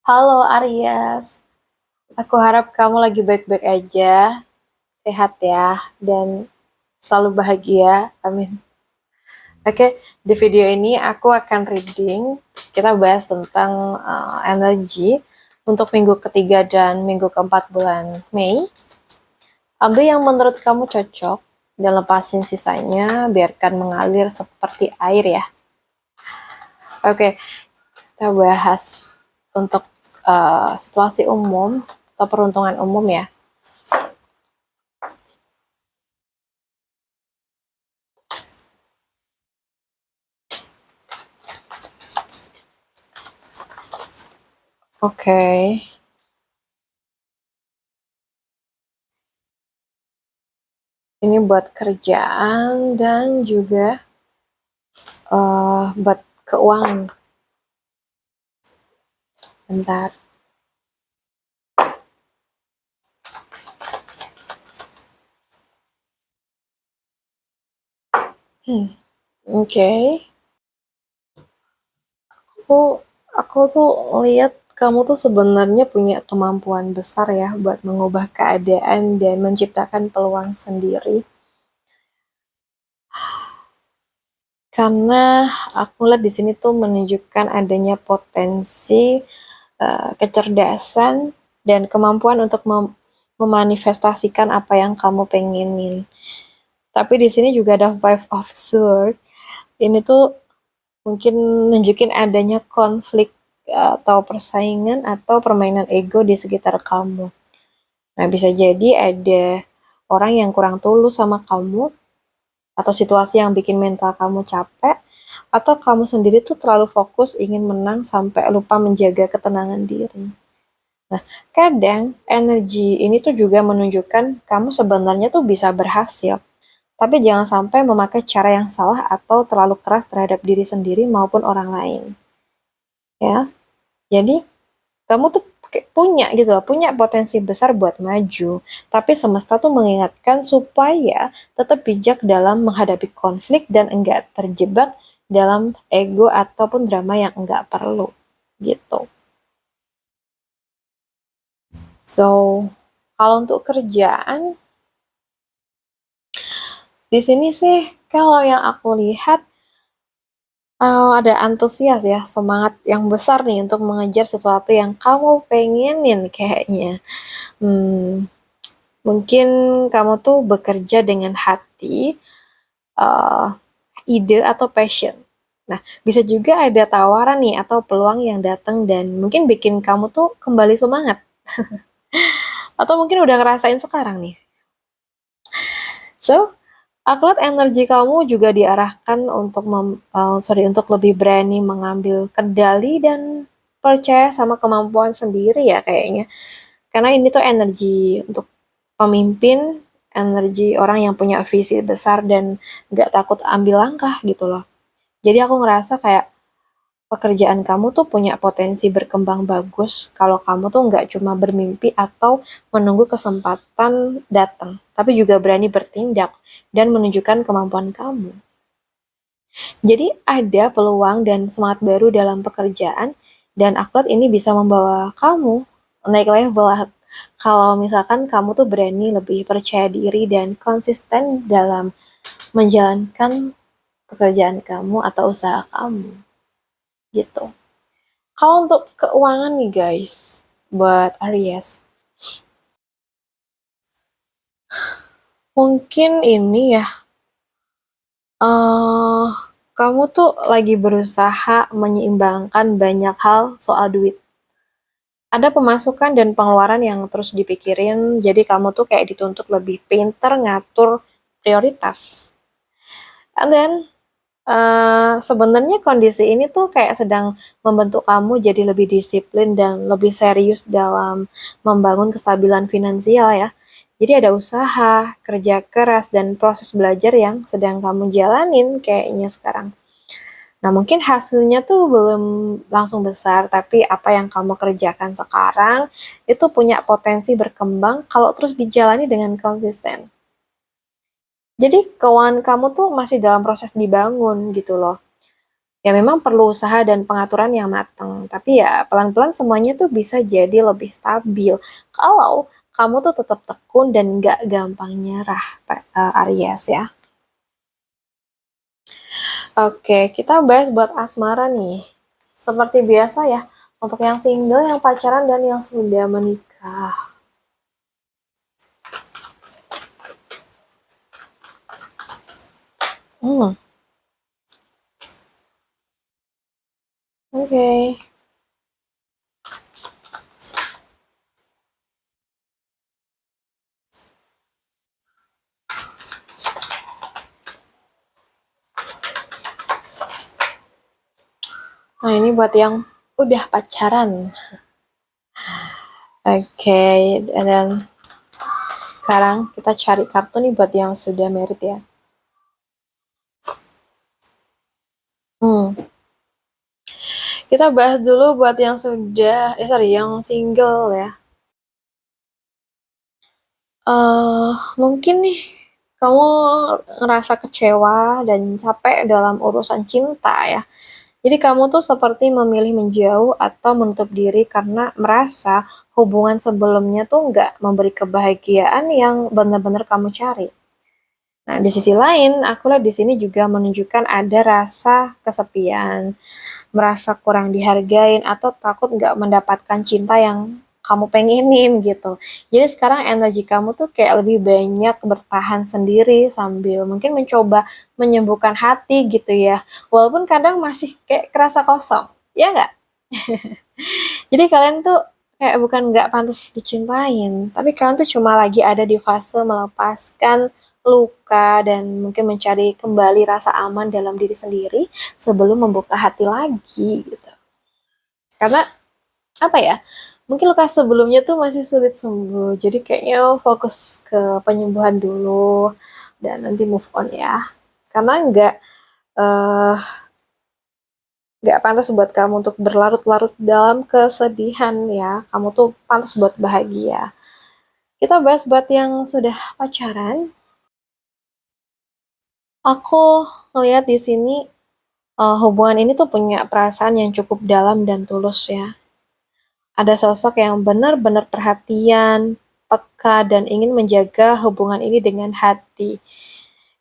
Halo Aries, aku harap kamu lagi baik-baik aja, sehat ya, dan selalu bahagia. Amin. Oke, di video ini aku akan reading. Kita bahas tentang energi untuk minggu ketiga dan minggu keempat bulan Mei. Ambil yang menurut kamu cocok dan lepasin sisanya, biarkan mengalir seperti air ya. Oke, kita bahas untuk situasi umum atau peruntungan umum ya. Oke. Ini buat kerjaan dan juga buat keuangan. Bentar. Oke. Aku aku tuh lihat kamu tuh sebenarnya punya kemampuan besar ya buat mengubah keadaan dan menciptakan peluang sendiri. Karena aku lihat di sini tuh menunjukkan adanya potensi kecerdasan dan kemampuan untuk memanifestasikan apa yang kamu pengenin. Tapi di sini juga ada Five of Swords. Ini tuh mungkin nunjukin adanya konflik atau persaingan atau permainan ego di sekitar kamu. Nah, bisa jadi ada orang yang kurang tulus sama kamu, atau situasi yang bikin mental kamu capek, atau kamu sendiri tuh terlalu fokus ingin menang sampai lupa menjaga ketenangan diri. Nah, kadang energi ini tuh juga menunjukkan kamu sebenarnya tuh bisa berhasil, tapi jangan sampai memakai cara yang salah atau terlalu keras terhadap diri sendiri maupun orang lain. Ya, jadi kamu tuh punya gitu loh, punya potensi besar buat maju. Tapi semesta tuh mengingatkan supaya tetap bijak dalam menghadapi konflik dan enggak terjebak dalam ego ataupun drama yang enggak perlu gitu. So, kalau untuk kerjaan, di sini sih kalau yang aku lihat ada antusias ya, semangat yang besar nih untuk mengejar sesuatu yang kamu pengenin kayaknya. Hmm, Mungkin kamu tuh bekerja dengan hati, uh, ide atau passion. Nah, bisa juga ada tawaran nih atau peluang yang datang dan mungkin bikin kamu tuh kembali semangat. Atau mungkin udah ngerasain sekarang nih. So, aku lihat energi kamu juga diarahkan untuk untuk lebih berani mengambil kendali dan percaya sama kemampuan sendiri ya kayaknya. Karena ini tuh energi untuk pemimpin, energi orang yang punya visi besar dan nggak takut ambil langkah gitu loh. Jadi aku ngerasa kayak pekerjaan kamu tuh punya potensi berkembang bagus kalau kamu tuh nggak cuma bermimpi atau menunggu kesempatan datang, tapi juga berani bertindak dan menunjukkan kemampuan kamu. Jadi ada peluang dan semangat baru dalam pekerjaan dan akhlak ini bisa membawa kamu naik level kalau misalkan kamu tuh berani lebih percaya diri dan konsisten dalam menjalankan pekerjaan kamu atau usaha kamu gitu. Kalau untuk keuangan nih guys, buat Aries, mungkin ini ya, eh kamu tuh lagi berusaha menyeimbangkan banyak hal soal duit. Ada pemasukan dan pengeluaran yang terus dipikirin, jadi kamu tuh kayak dituntut lebih pinter ngatur prioritas. And then, sebenarnya kondisi ini tuh kayak sedang membentuk kamu jadi lebih disiplin dan lebih serius dalam membangun kestabilan finansial ya. Jadi ada usaha, kerja keras, dan proses belajar yang sedang kamu jalanin kayaknya sekarang. Nah, mungkin hasilnya tuh belum langsung besar, tapi apa yang kamu kerjakan sekarang itu punya potensi berkembang kalau terus dijalani dengan konsisten. Jadi keuangan kamu tuh masih dalam proses dibangun gitu loh. Ya memang perlu usaha dan pengaturan yang matang, tapi ya pelan-pelan semuanya tuh bisa jadi lebih stabil kalau kamu tuh tetap tekun dan nggak gampang nyerah, Aries ya. Oke, kita bahas buat asmara nih. Seperti biasa ya, untuk yang single, yang pacaran, dan yang sudah menikah. Hmm, oke. Nah, ini buat yang udah pacaran. Oke, dan sekarang kita cari kartu nih buat yang sudah married ya. Hmm, kita bahas dulu buat yang sudah, yang single ya. Mungkin nih kamu ngerasa kecewa dan capek dalam urusan cinta ya. Jadi kamu tuh seperti memilih menjauh atau menutup diri karena merasa hubungan sebelumnya tuh nggak memberi kebahagiaan yang benar-benar kamu cari. Nah, di sisi lain, aku lihat di sini juga menunjukkan ada rasa kesepian, merasa kurang dihargain, atau takut nggak mendapatkan cinta yang kamu pengenin gitu. Jadi sekarang energi kamu tuh kayak lebih banyak bertahan sendiri sambil mungkin mencoba menyembuhkan hati gitu ya. Walaupun kadang masih kayak kerasa kosong, ya nggak? Jadi kalian tuh kayak bukan nggak pantas dicintain, tapi kalian tuh cuma lagi ada di fase melepaskan luka dan mungkin mencari kembali rasa aman dalam diri sendiri sebelum membuka hati lagi gitu. Karena apa ya? Mungkin luka sebelumnya tuh masih sulit sembuh. Jadi kayaknya fokus ke penyembuhan dulu dan nanti move on ya. Karena eh, nggak pantas buat kamu untuk berlarut-larut dalam kesedihan ya. Kamu tuh pantas buat bahagia. Kita bahas buat yang sudah pacaran. Aku ngelihat di sini hubungan ini tuh punya perasaan yang cukup dalam dan tulus ya. Ada sosok yang benar-benar perhatian, peka, dan ingin menjaga hubungan ini dengan hati.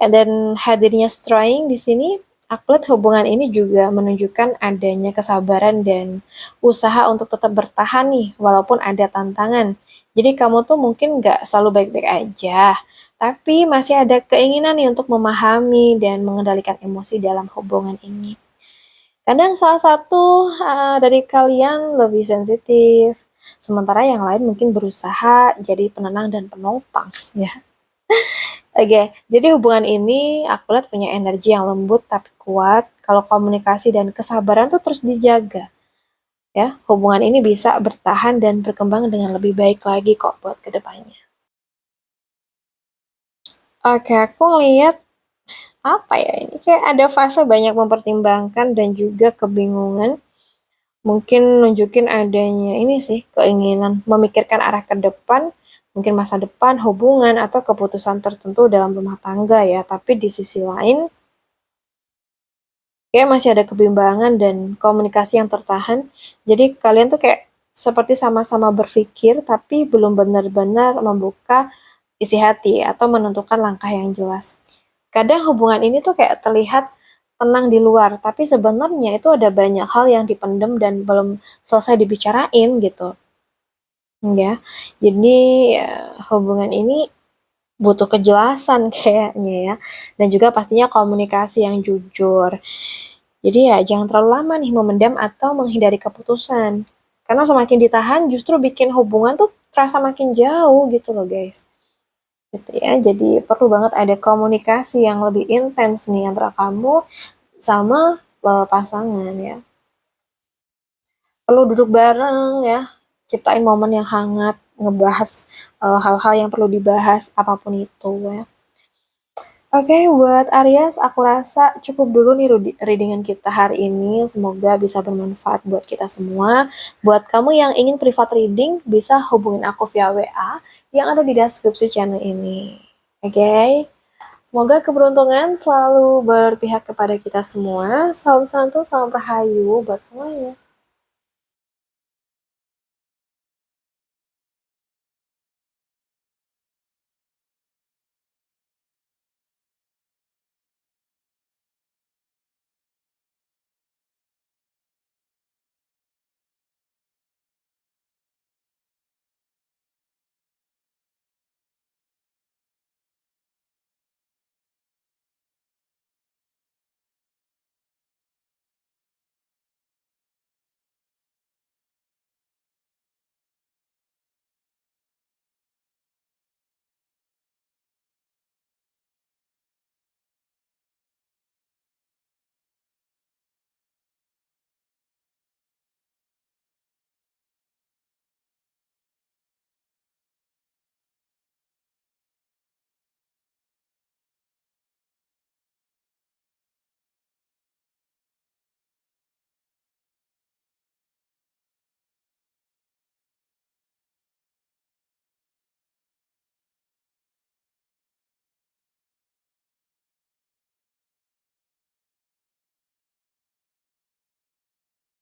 And then hadirnya Straying di sini, aku lihat hubungan ini juga menunjukkan adanya kesabaran dan usaha untuk tetap bertahan nih, walaupun ada tantangan. Jadi kamu tuh mungkin nggak selalu baik-baik aja, tapi masih ada keinginan nih untuk memahami dan mengendalikan emosi dalam hubungan ini. Kadang salah satu dari kalian lebih sensitif, sementara yang lain mungkin berusaha jadi penenang dan penopang, ya. Oke, jadi hubungan ini aku lihat punya energi yang lembut tapi kuat. Kalau komunikasi dan kesabaran tuh terus dijaga, ya. Hubungan ini bisa bertahan dan berkembang dengan lebih baik lagi kok buat kedepannya. Oke, aku ngeliat apa ya ini kayak ada fase banyak mempertimbangkan dan juga kebingungan. Mungkin nunjukin adanya ini sih, keinginan memikirkan arah ke depan, mungkin masa depan, hubungan, atau keputusan tertentu dalam rumah tangga ya. Tapi di sisi lain, kayak masih ada kebimbangan dan komunikasi yang tertahan. Jadi kalian tuh kayak seperti sama-sama berpikir, tapi belum benar-benar membuka isi hati atau menentukan langkah yang jelas. Kadang hubungan ini tuh kayak terlihat tenang di luar, tapi sebenarnya itu ada banyak hal yang dipendam dan belum selesai dibicarain gitu. Ya, jadi ya, hubungan ini butuh kejelasan kayaknya ya, dan juga pastinya komunikasi yang jujur. Jadi ya jangan terlalu lama nih memendam atau menghindari keputusan. Karena semakin ditahan justru bikin hubungan tuh terasa makin jauh gitu loh guys. Gitu ya. Jadi perlu banget ada komunikasi yang lebih intens nih antara kamu sama pasangan ya. Perlu duduk bareng ya, ciptain momen yang hangat, ngebahas hal-hal yang perlu dibahas apapun itu ya. Oke, buat Aries, aku rasa cukup dulu nih readingan kita hari ini. Semoga bisa bermanfaat buat kita semua. Buat kamu yang ingin private reading, bisa hubungin aku via WA yang ada di deskripsi channel ini. Oke, Semoga keberuntungan selalu berpihak kepada kita semua. Salam santu, salam rahayu buat semuanya.